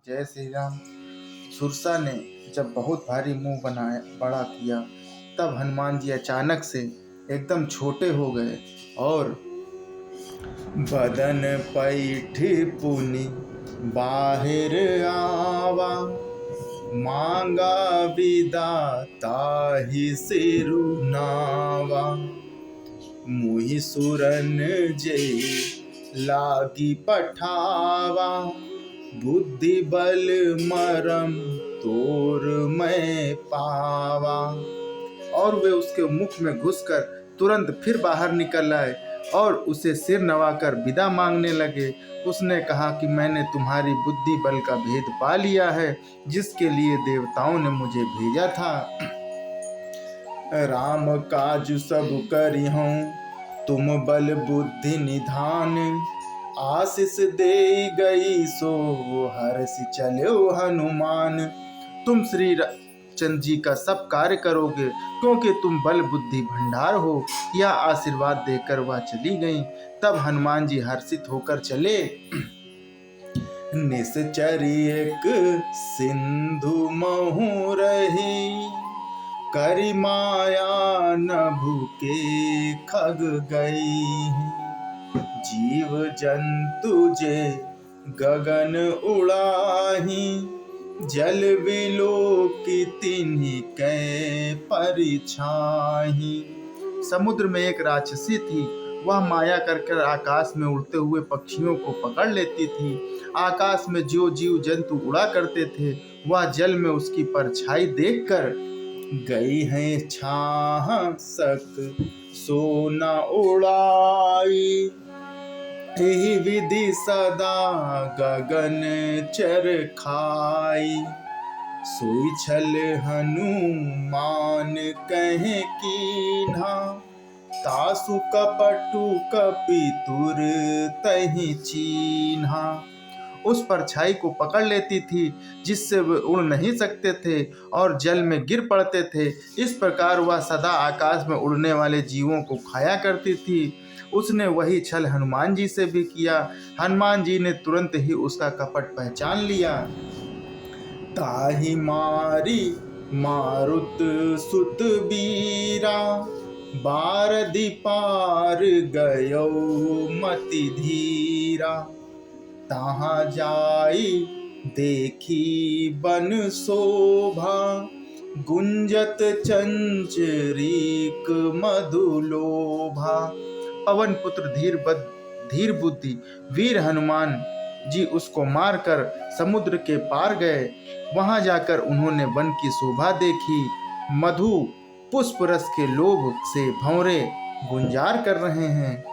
जय श्री राम। सुरसा ने जब बहुत भारी मुंह बनाया बड़ा किया, तब हनुमान जी अचानक से एकदम छोटे हो गए और बदन पैठ पुनि बाहिर आवा, मांगा विदा ताहि सिरुनावा। मुहि सुरन जे लागी पठावा, बुद्धि बल मरम तोर मैं पावा। और वे उसके मुख में घुसकर तुरंत फिर बाहर निकल आए और उसे सिर नवाकर विदा मांगने लगे। उसने कहा कि मैंने तुम्हारी बुद्धि बल का भेद पा लिया है, जिसके लिए देवताओं ने मुझे भेजा था। राम काज सब करिहूं, तुम बल बुद्धि निधान। आशीष दे गई सो हर्ष चलो हनुमान। तुम श्री चंद जी का सब कार्य करोगे, क्योंकि तुम बल बुद्धि भंडार हो। यह आशीर्वाद देकर वह चली गईं। तब हनुमान जी हर्षित होकर चले। निश्चरी एक सिंधु महु रही, करि माया नभु के खग गई। जीव जंतु जे गगन उड़ाही, जल विलोकी तिन्हि कै परिछाही। समुद्र में एक राक्षसी थी। वह माया कर आकाश में उड़ते हुए पक्षियों को पकड़ लेती थी। आकाश में जो जीव जंतु उड़ा करते थे, वह जल में उसकी परछाई देखकर गई है छाह सक सोना उड़ाई। यही विधि सदा गगन चर खाई, सोई छल हनुमान कहे कीन्हा। तासु कपटु कपितुर तहि चीन्हा। उस परछाई को पकड़ लेती थी, जिससे वे उड़ नहीं सकते थे और जल में गिर पड़ते थे। इस प्रकार वह सदा आकाश में उड़ने वाले जीवों को खाया करती थी। उसने वही छल हनुमान जी से भी किया। हनुमान जी ने तुरंत ही उसका कपट पहचान लिया। ताहि मारी मारुत सुत बीरा, बारधि पार गयो मति धीरा। तहाँ जाई देखी बन शोभा, गुंजत चंचरीक मधुलोभा। पवन पुत्र धीर बुद्धि वीर हनुमान जी उसको मारकर समुद्र के पार गए। वहां जाकर उन्होंने वन की शोभा देखी। मधु पुष्प रस के लोभ से भंवरे गुंजार कर रहे हैं।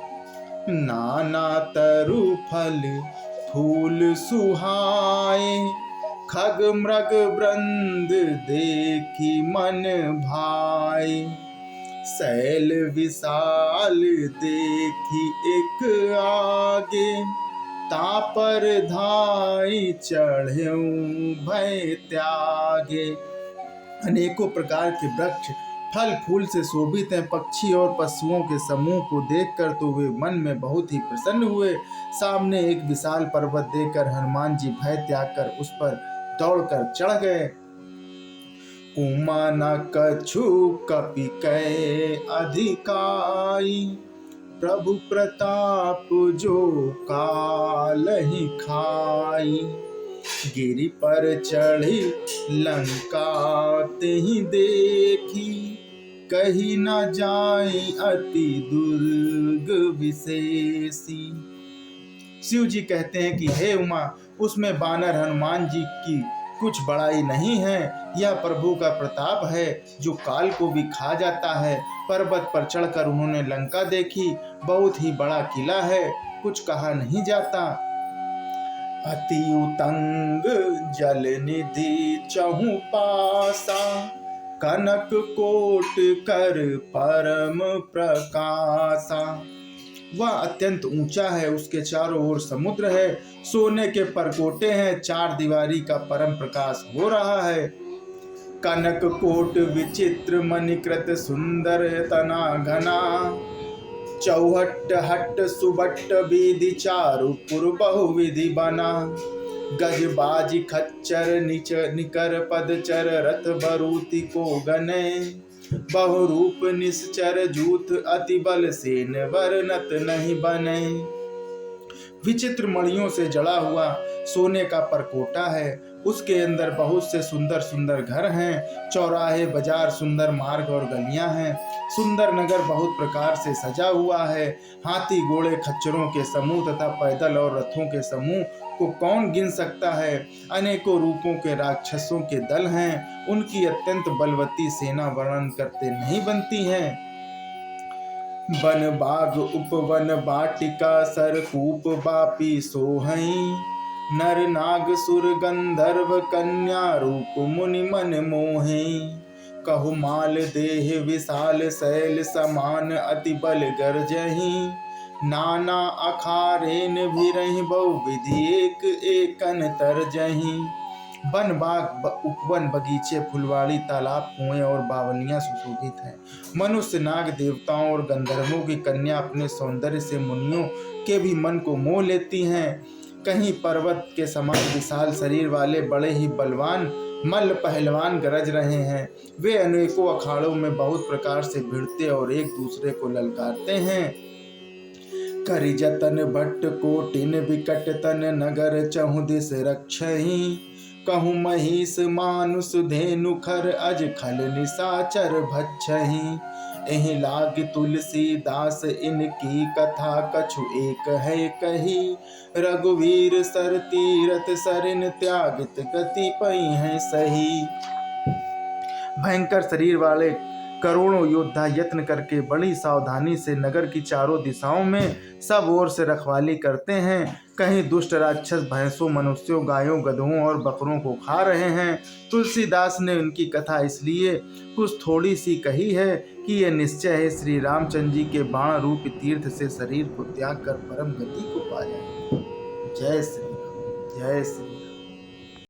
नाना तरु फल फूल सुहाए, खग मृग वृंद देखी मन भाए। शैल विशाल देखी एक आगे, तापर धाई चढ़्यूं भय त्यागे। अनेकों प्रकार के वृक्ष फल फूल से शोभित हैं। पक्षी और पशुओं के समूह को देखकर तो वे मन में बहुत ही प्रसन्न हुए। सामने एक विशाल पर्वत देखकर हनुमान जी भय त्याग कर उस पर दौड़कर चढ़ गए। उमा न कछु कपि कै अधिकाई, प्रभु प्रताप जो कालहि खाई। गिरि पर चढ़ी लंका तेहि देखी, कही न जाई अति दुर्ग विशेषी। शिव जी कहते हैं कि हे उमा, उसमें बानर हनुमान जी की कुछ बड़ाई नहीं है। यह प्रभु का प्रताप है, जो काल को भी खा जाता है। पर्वत पर चढ़कर उन्होंने लंका देखी। बहुत ही बड़ा किला है, कुछ कहा नहीं जाता। अति उतंग जल निधि चहु पासा, कनक कोट कर परम प्रकाशा। वह अत्यंत ऊंचा है, उसके चारों ओर समुद्र है, सोने के परकोटे हैं, चार दीवारी का परम प्रकाश हो रहा है। कनक कोट विचित्र मणिकृत सुंदर तना घना, चौहट हट सुबट्ट विधि चारु पुर बहुविधि बना। गजबाजी खच्चर निकर पदचर रथ बरूति को गने, बहुरूप निश्चर जूथ अति बल सेन वर्णत नहीं बने। विचित्र मणियों से जड़ा हुआ सोने का परकोटा है, उसके अंदर बहुत से सुंदर सुंदर घर हैं, चौराहे बाजार सुंदर मार्ग और गलियां हैं। सुंदर नगर बहुत प्रकार से सजा हुआ है। हाथी घोड़े खच्चरों के समूह तथा पैदल और रथों के समूह को कौन गिन सकता है। अनेकों रूपों के राक्षसों के दल हैं, उनकी अत्यंत बलवती सेना वर्णन करते नहीं बनती है। वन बाग उपवन बाटिका सरकूप बापी सोहई, नर नाग सुर गंधर्व कन्या रूप मुनि मन मोहे। कहु माल देह विशाल शैल समान अति बल गर्जही, नाना अखारेन भिरहि बहुविधि एक एकन तरजही। वन बाग उपवन बगीचे फुलवाड़ी तालाब कुएं और बावलियां सुशोभित हैं। मनुष्य नाग देवताओं और गंधर्वों की कन्या अपने सौंदर्य से मुनियों के भी मन को मोह लेती हैं। कहीं पर्वत के समान विशाल शरीर वाले बड़े ही बलवान मल्ल पहलवान गरज रहे हैं। वे अनेकों अखाड़ों में बहुत प्रकार से भिड़ते और एक दूसरे को ललकारते हैं। करि जतन भट्ट कोटिन विकट तन नगर चहुदिस रक्षहि, कहूँ महिष मानुष धेनु खर अज खल निशाचर भक्षहि। एहि लाग तुलसीदास इनकी कथा कछु एक है कही, रघुवीर सर तीरथ सरिन त्यागित गति पई है सही। भयंकर शरीर वाले करोड़ों योद्धा यत्न करके बड़ी सावधानी से नगर की चारों दिशाओं में सब ओर से रखवाली करते हैं। कहीं दुष्ट राक्षस भैंसों मनुष्यों गायों गधों और बकरों को खा रहे हैं। तुलसीदास ने उनकी कथा इसलिए कुछ थोड़ी सी कही है कि यह निश्चय है श्री रामचंद्र जी के बाण रूप तीर्थ से शरीर को त्याग कर परम गति को पा जाए। जय श्री राम, जय श्री राम।